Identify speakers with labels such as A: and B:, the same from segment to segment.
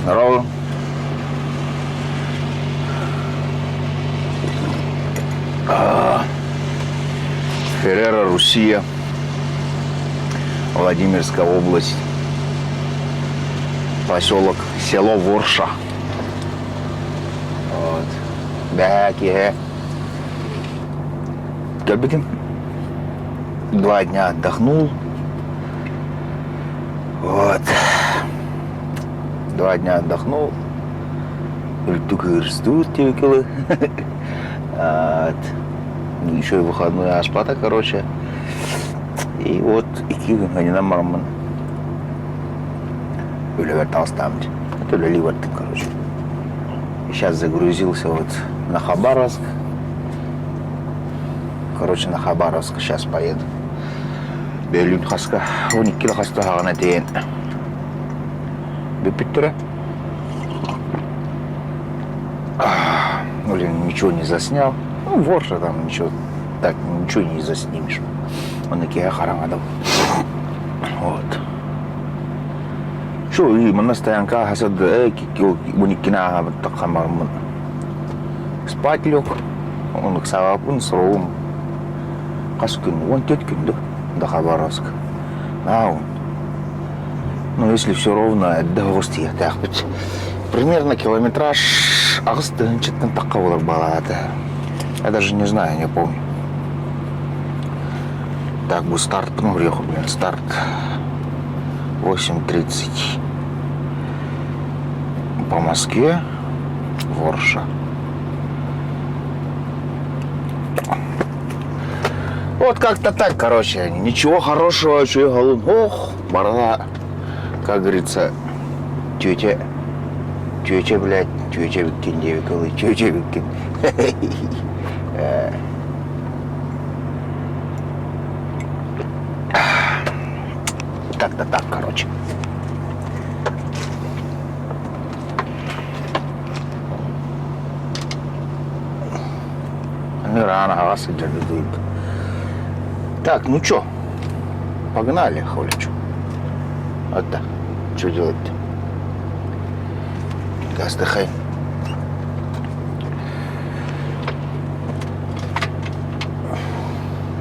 A: Здорово. Феррера, Россия. Владимирская область. Поселок, село Ворша. Вот. Бяки. Гальбекин. 2 дня отдохнул. Вот. 2 дня отдохнул. Еще и выходной ашпата, короче. И вот iki gün ғанина мармын. Өлевер Толстамд. Это Ливерты, короче. И сейчас загрузился вот на Хабаровск. Короче, на Хабаровск сейчас поеду. Берлин хаска. 12 хаста хагана тейін. Бепиттіре. Блин, ничего не заснял. Ну, Ворша там ничего. Так, ничего не заснимешь. Он такие харамадов. Вот. Что, и мы на стоянках хасад, буникина такамармун. Спать лег. Он к савапун сровым. Каскин, он теткин до Хабаровска. Ну, если все ровно, до гости, так быть. Примерно километраж, что-то такого было. Я даже не знаю, не помню. Так, бы старт, ну, приехал, блин, старт 8:30 по Москве, Ворша. Вот как-то так, короче, ничего хорошего, что я голод. Ох, борода, как говорится, тетя, блядь, тетя Викин, девикалы, тетя Викин. Как-то так, короче. Рано, а вас идет. Так, ну чё? Погнали, холичу. Вот так. Что делать-то? Газ дыхай.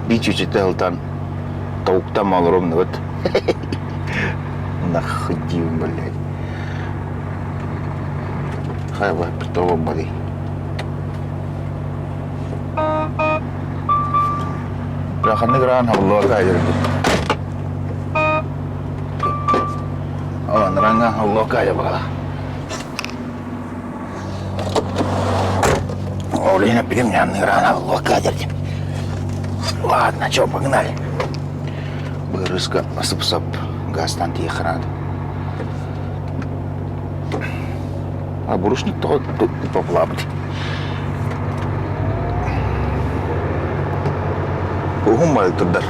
A: Бичу читал там. Таук-то мал ровно, вот. Находил, блядь. Хайва, притова, блядь. Бляха, не гран, халло, кайдер. О, нранга, халло, кайдер, бляха. О, блин, перемнян, не гран, халло, кайдер. Ладно, чё, погнали. Бырыска, сып-сып, газдан тиехрад. А бурушник-то тут поплавать. Угумали туда.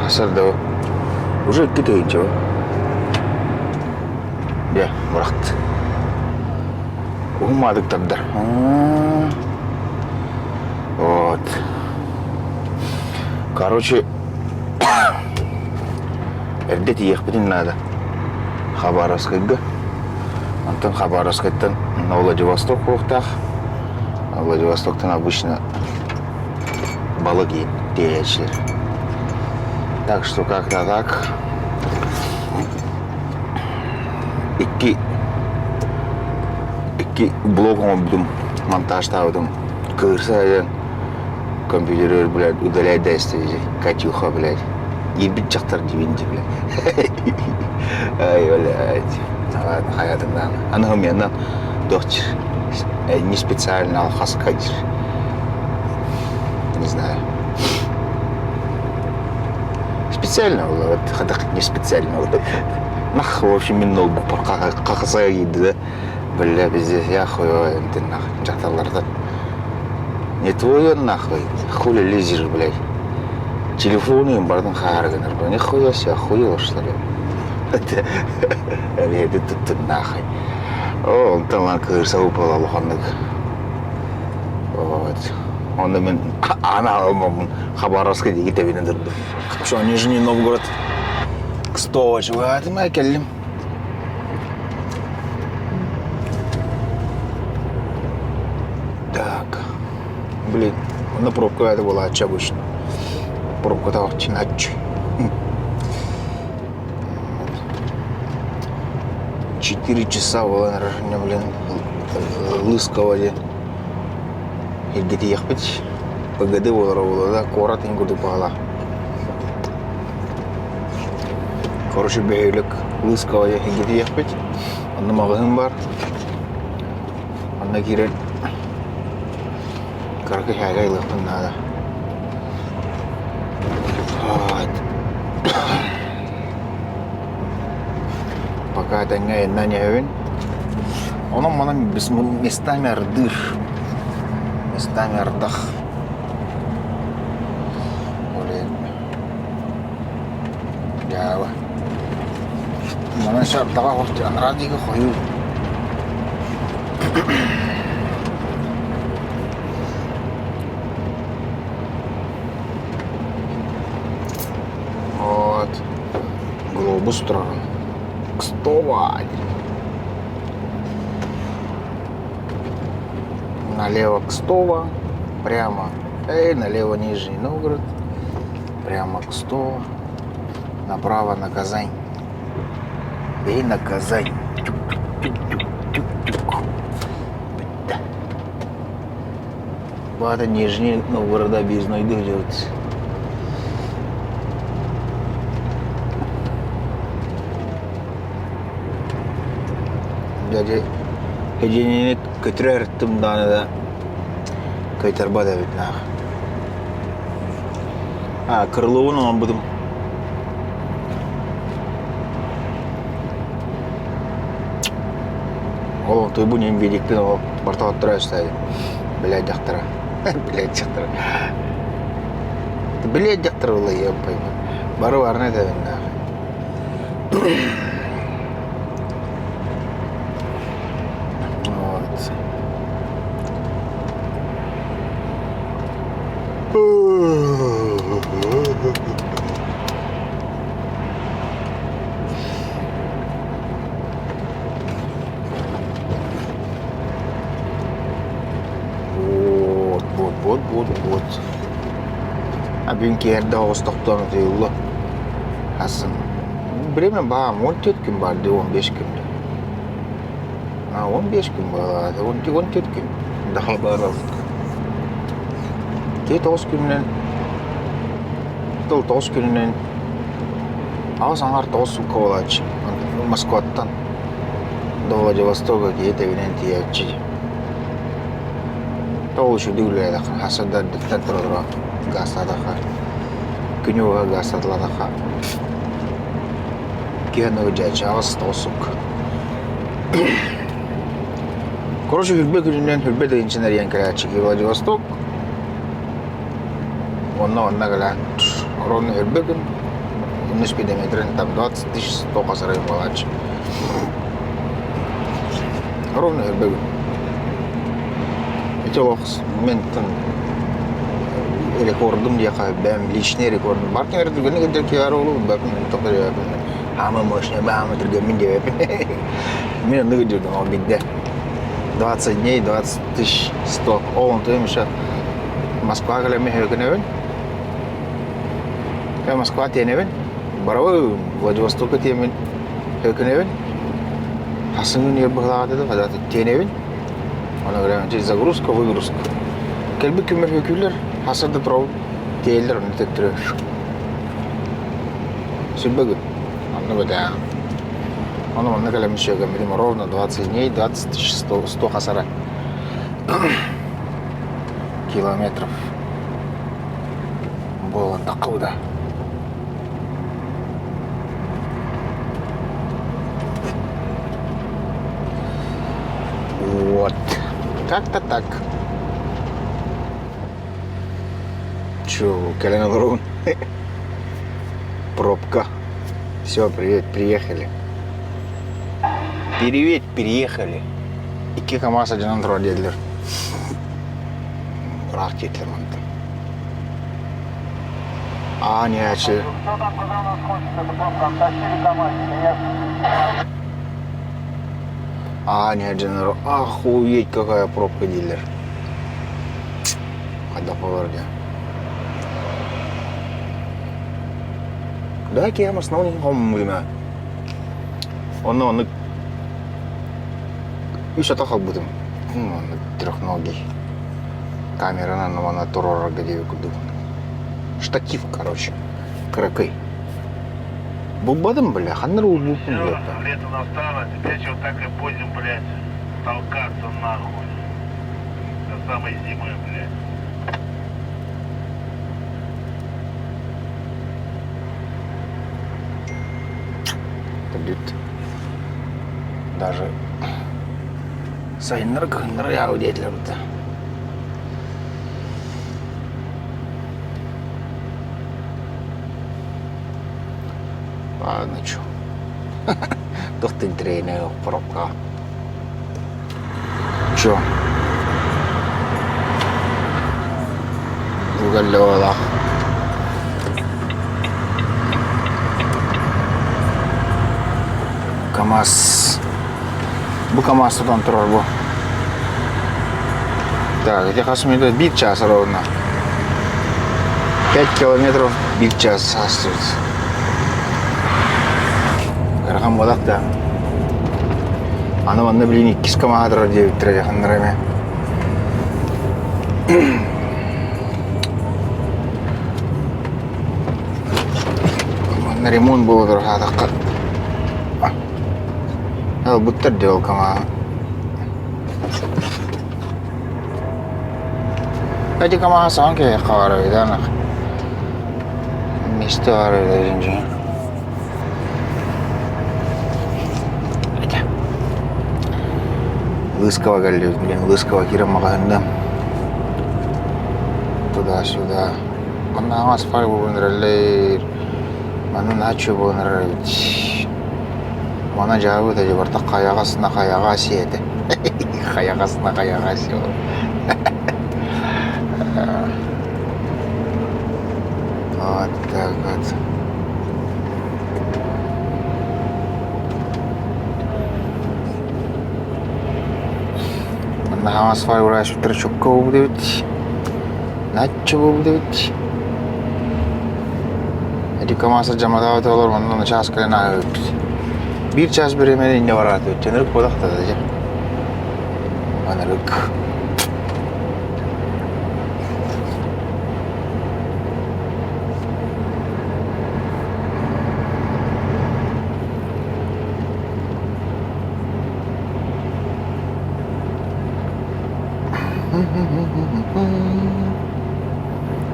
A: Асарда уже китайчо. Я, брат. Угумали туда. Вот. Короче, где-то ехать не надо. Хабаровская. Антон Хабаровская-то на Владивосток вахтах. А Владивосток-то обычно балаги терячли. Так что как-то так. Iki блогом будем монтажта будем. Кырса компьютер, блядь, удаляй действия. Катюха, блядь. Ебить чахтар дивинди, блядь. Ай, блядь. Ладно, хаятымдан. Она у меня дочь. Не специально, а хаскадир. Не знаю. Специально было, вот, хотя не специально. Вот. Нах, в общем, мен ноутбук қақасая кейді да. Бля, бізде, я хуй, ты нахуй, жақтарларда. Не твой он нахуй, хули лезешь, блядь. Телефоны бардың харганар, блядь, нихуя себе, охуел, что ли? Это тут нахуй. О, он там кырса упала лоханнык. Вот. Он мен ана Хабаровская деги табинен дырды. Что, Нижний Новгород? Ксточи, вот мы келлим. Onda пробка это была отча обычно. Пробка того чиначу. 4 часа была на блин, Лысково де. Елгеті ехпет. Погоды олар да, корат ингуды пала. Короче, бейлік Лысково де елгеті ехпет. Онда мағызым бар. Онда кирен. Каркы хәгайлықпын нада. Пока это не навен. Оның мана біз местами ардыр. Местами ардах. Олен. Ява. Мана шардаға қошты анрадығы қою. Вот. Глобус тұрағын. Кстова. Налево Кстово, прямо, налево Нижний Новгород, прямо Кстово, направо на Казань. И на Казань. Бата Нижний Новгорода безной идет. Дядя Hediyenin kötülerdim daha da kaytarba da bitna. Ha kırılığını anladım. Oğlum toy bu neyim vedikten o portal attırıyor işte. Bilek jaktıra. Bilek jaktıra. Bilek jaktıra vallahi yapayım. Barı var ne de bitna. Вот. А бинкерде Ağustos'tan öteyullu. Hasan. Bilemen bağım 14 gün vardı 15 günde. Ha 15 gün vardı 14 gün. Daha bağıralım. Ki 9 günden Тыл 9 gününden Ağız angar 9 kovalaç. Москваттан до Владивостока кетебинен тиячи. Тоғышы дүгілі хасада диктаторға гастадаға күнеуға гастадыладаға кенеуі жайчы ағыз тоғысук. Короче, хүрбе күнінен хүрбе дейінчінер янкірячі Владивосток. Онна кәлі ровно хүрбе күн 13 километрін там 20 100 қасырай болачы. Ровно хүрбе күн. Этелохс мен рекордым дияқа бәм личный рекордым бар кен әртүгені кедер кеғар олу бәпін тоқыр бәпін ама мощный бәмі түрген мен де бәпін мен ондығы жүрдім ол бігде 20 дней 20 100 олын тоймыша Москва кәлеме өкінебін Москва тенебін барауы Владивосток'a темен өкінебін асыңын ебіғлаға деді қадаты тенебін ona göre загрузка, выгрузка. Kelbi kümer höküller hasarda тұрау değiller onu tektiriyor. Sübbe gün. Anlı böde ya. Onu onunla kalamış yok. Benim ровно 20 дней, 20 100 hasara. Километров. Было такого. Вот. Как-то так. Чё, Калининград? Пробка. Все, привет, приехали. Привет, приехали. İki КамАЗ один dediler. Bırak gitler mantı. А, не açı. А, нет, Дженеро, охуеть, какая пробка, дилер. Ada keluarga. Да, я основной хоммуйма. Он еще так будем. Он трехногий. Камера на турора где куду. Штатив, короче. Кракой. Бубадым, бля, ханру бубу.
B: Лето настало, теперь что так и будем, блядь, толкаться нахуй. До самой зимы, блядь.
A: Даже сайнырк ныряу дейтілерді. Ладно, чё. Тоқтын трейнер пробка. Чё? Уголёла. КамАЗ. Bu КамАЗ тудан тұрар bu. Так, эти хасмиды бит час ровно. 5 километров бит час остается. Кархан болақ та. Аны ванна блин 2 километр деп тұр жақындараме. Ванна ремонт болып тұр хатаққа. Буттар дел кама. Эти кама санки хавары да. Мистары да жинжи. Лысково галли, блин, Лысково кирамаганда. Туда-сюда. Мана асфальт бунраллер. Мана начо бунраллер. Мана жабы да жабарта қаяғасына қаяға сиеді. Қаяғасына қаяға сиеді. Вот так вот. Мана хамас фай ураш трчукка болды бит. Начо болды бит. Эди камаса жамадават олар мана час калена бит. Bir час беремене не барат өтченірік бодақта да жеп. Анырық.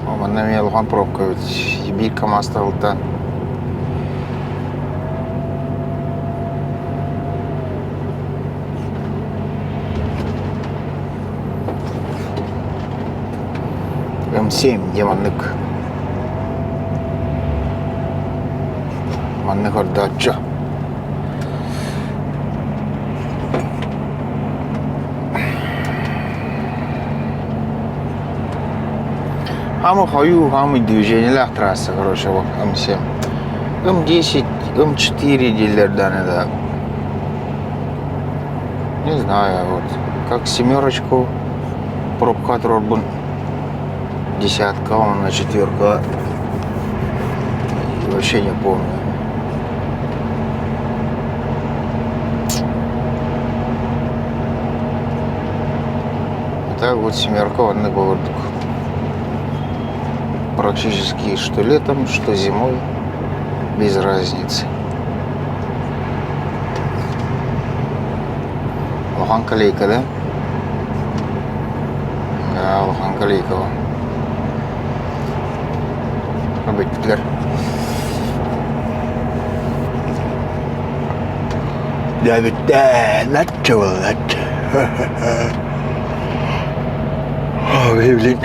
A: Оманна мен алған пробка өт. Bir КамАЗ тағылтан. М7 деманlık. Манlık orada açıyor. Хамы движениелер трассы, короче, вот М7. М10, М4 дилердан это. Не знаю, вот. Как семерочку пробка Торбун. Десятка, он на четверка. Вообще не помню. Так вот семерка, он на повороток. Практически что летом, что зимой, без разницы. Лохан Калейка, да? Да, Лохан Калейка. Bittiler. Ya bitti. Latça var latça. Ой, блин.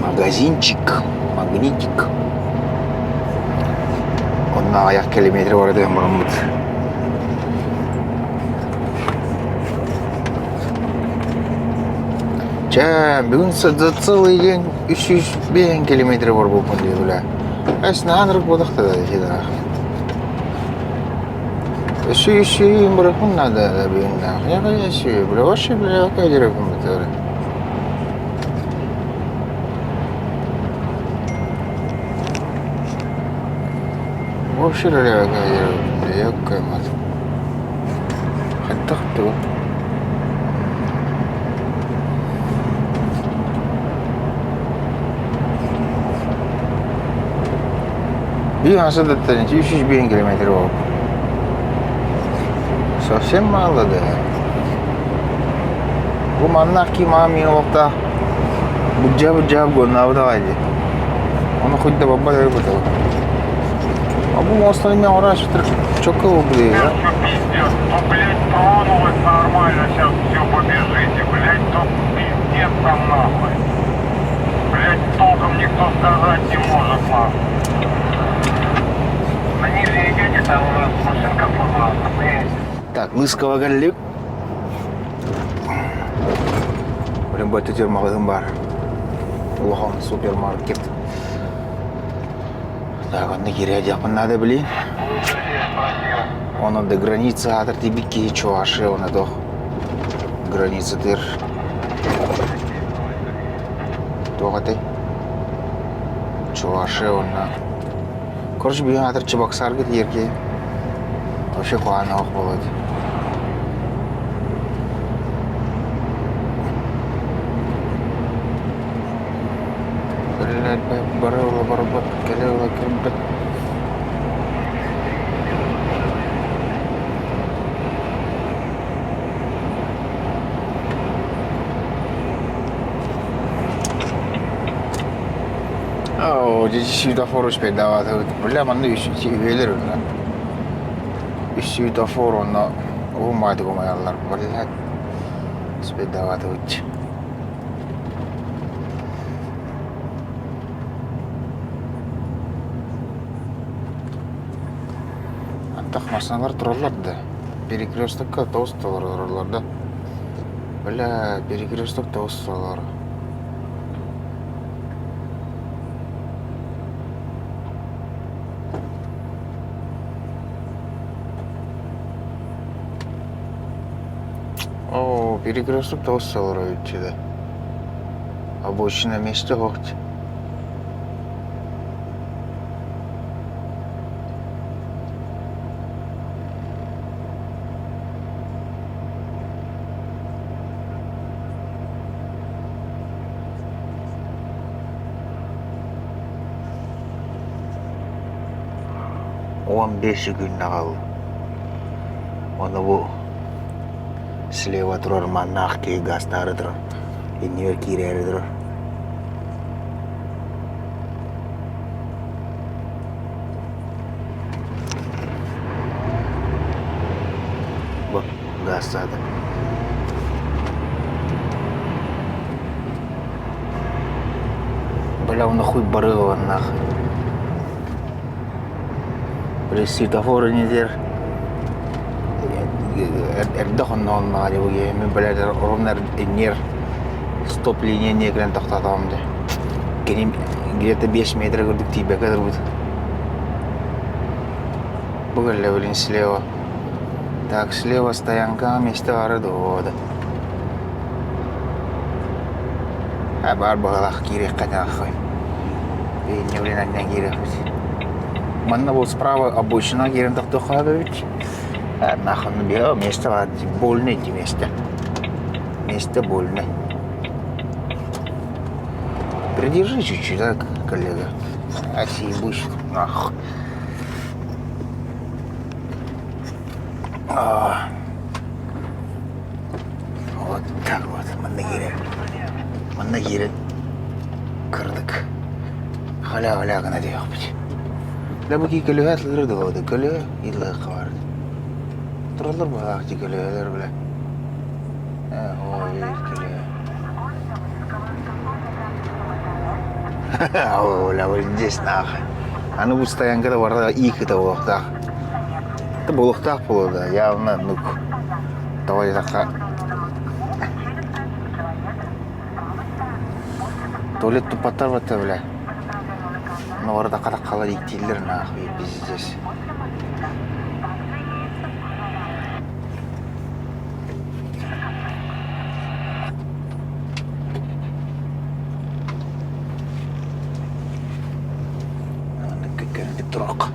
A: Магазинчик. Магнитик. Ondan ayak kilometre var da Murat. Бүгін за целый день 300 километр бар болып күнде, бля. Әсіне анырық бодақта да деді. 300 бұрақын нада да бүгін. Яға ясы, бля, вообще, бля, қай дерекім бітті, бля. Вообще легкая мать. Хотя кто? И асада 300 километров. Совсем мало, да. Bu mannak ki mami nokta bujab gonna avdaaydı. Onu kudda babba da yaptı. Abi mostly меня орать çok kavga ya.
B: Пиздец, то, блядь, тронулось нормально, сейчас все побежите, блядь, то пиздец там нахуй. Блядь, толком никто сказать не может, нахуй. На ниже идете, там у нас машинка пожалуйста, блядь.
A: Так, мы скавагалли. Блин, bu tütür mağazım var. Ulan süpermarket. Так, он нигерия yapın надо, блин. Он до границы, а ты бики чуваши, он это граница тыр. Тоға ты? Чуваши, он на. Короче, бүйен атыр Чебоксар кет ерке. Вообще қуаны оқ болады. Бараула барабат, келеула кірбіт. О, здесь светофор успеть давать. Бля, маны еще велер. Светофор, он умайт гумаялар. Бля, успеть давать. Антақ машиналар тұралар да. Перекрестокқа тоғыз тұралар да. Бля, перекресток тоғыз тұралар. О, перекресток тоғыз тұралар өтчеді. Обочина месте хоқты. Он 5 күнне қалды. Оны бұл слева тұрар маннақ кей гастары тұрар. Еннер кирері тұрар. Бұл гастады. Бля, он нахуй барығы он нахуй. Светофоры не дер. Эрдохан он на дивуге. Мен блядь ровно нер стоп линия негрен тоқтатамды. Келем где-то 5 метра көрдік тебе кадр будет. Бұгырлы блин слева. Так, слева стоянка месте бары доғады. Бар бағалақ керек қана қой. Не блин аннан керек будет. Манна был справа обочина, герен так доходит. Нахуй набирал место, больно эти места. Место больно. Придержи чуть-чуть, да, коллега? А съебусь, нахуй. Вот так вот, маннагирен. Кырдык. Халя-халя гана дейік бить. Ләбіки көліғат лырды ғауды, көліға елі қаварды. Тұралар бағақты көліғалар білі. Ой, көліға. Оля, вот здесь нахуй. Аны бұл стоянкада барда екі да болықтақ. Болықтақ болды, явно, нұқ. Давай жаққа. Туалет тұпаттар бәтті білі. Но орada қадақ қалар ектейлер нахуй пиздец. Көккенде тұрақ.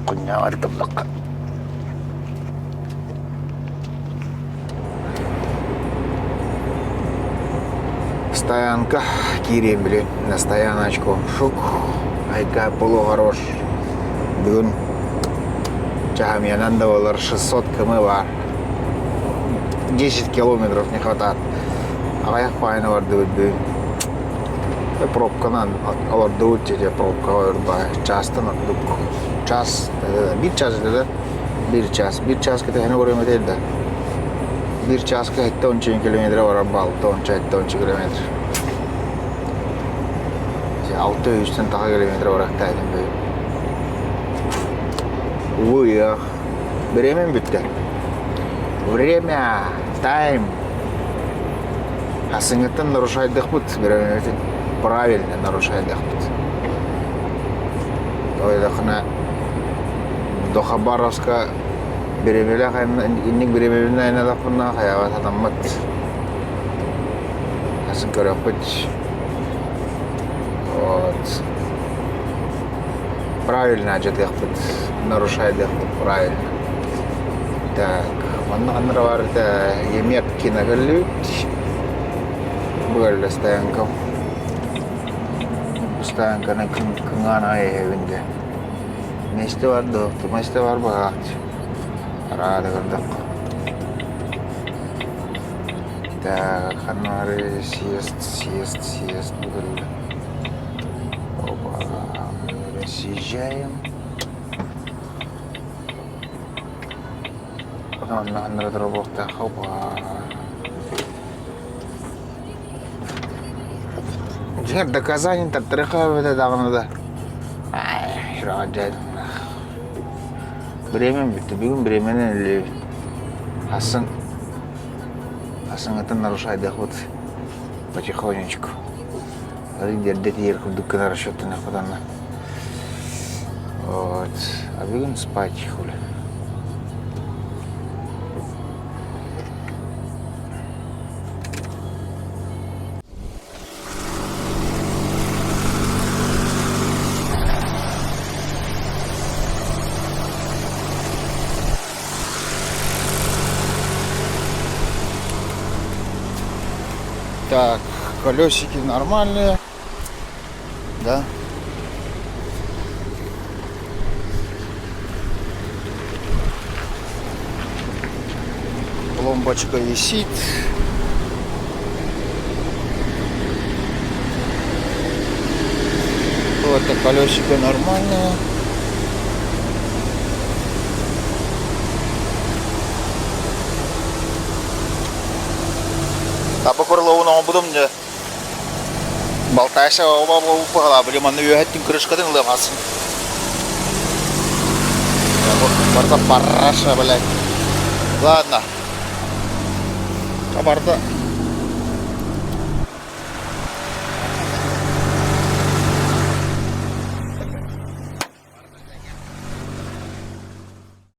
A: Kunya артымдыкка. Стоянка. Кирем билен на стояночку. Шук. Айка полу хорош. Бүгін Чахамьянанда олар 600 км бар. 10 километров не хватает. Аяқ пайны бар дәуіт бүгін. Пробканан алар дәуіт жеде пробка бар. Частан ардық. Час. Bir час деді. Bir час кете хені көрем етеді. Bir час кете 10 километр бар. Бал 10 километр. 600-тен таға километр бар ақтайдым бүгін. Уйах. Время бітті. Время. Тайм. Асыңыттан нарушайдық бұд. Правильно нарушайдық бұд. Ойдақына до Хабаровска беремелі иннік беремелі айнадақ бұнна қаяват адаммат. Асын көрек бұд. Вот. Правильно ажадық бұд. Нарушайдық бұд. Правильно. Так. Маннағаныр барды еметки нагіліп. Бұғылы стоянкам. Стоянканы күнған ай евінде. Месті бар доқты, месті бар бағақты. Арады көрдік. Так, қанары съезд бұғылы. Опа, съезжаем. Потом на дробовках, опа. Жер доказаний тартырыха бөді дағынады. Ай, шыраға жайдым. Бремен бітті, бүгін бременен ілі. Асыңытын нарушайдық вот. Потихонечку. Дердет еркін дүккен расчеттіне қыданна. Вот. А бүгін спать хули. Так, колесики нормальные, да? Ломбочка висит. Вот это колесико нормальное. А по перловому будем не болтайся, оба упала, будем на югеттин крышкадан лымасын. Барда параша, блядь. Ладно. Барда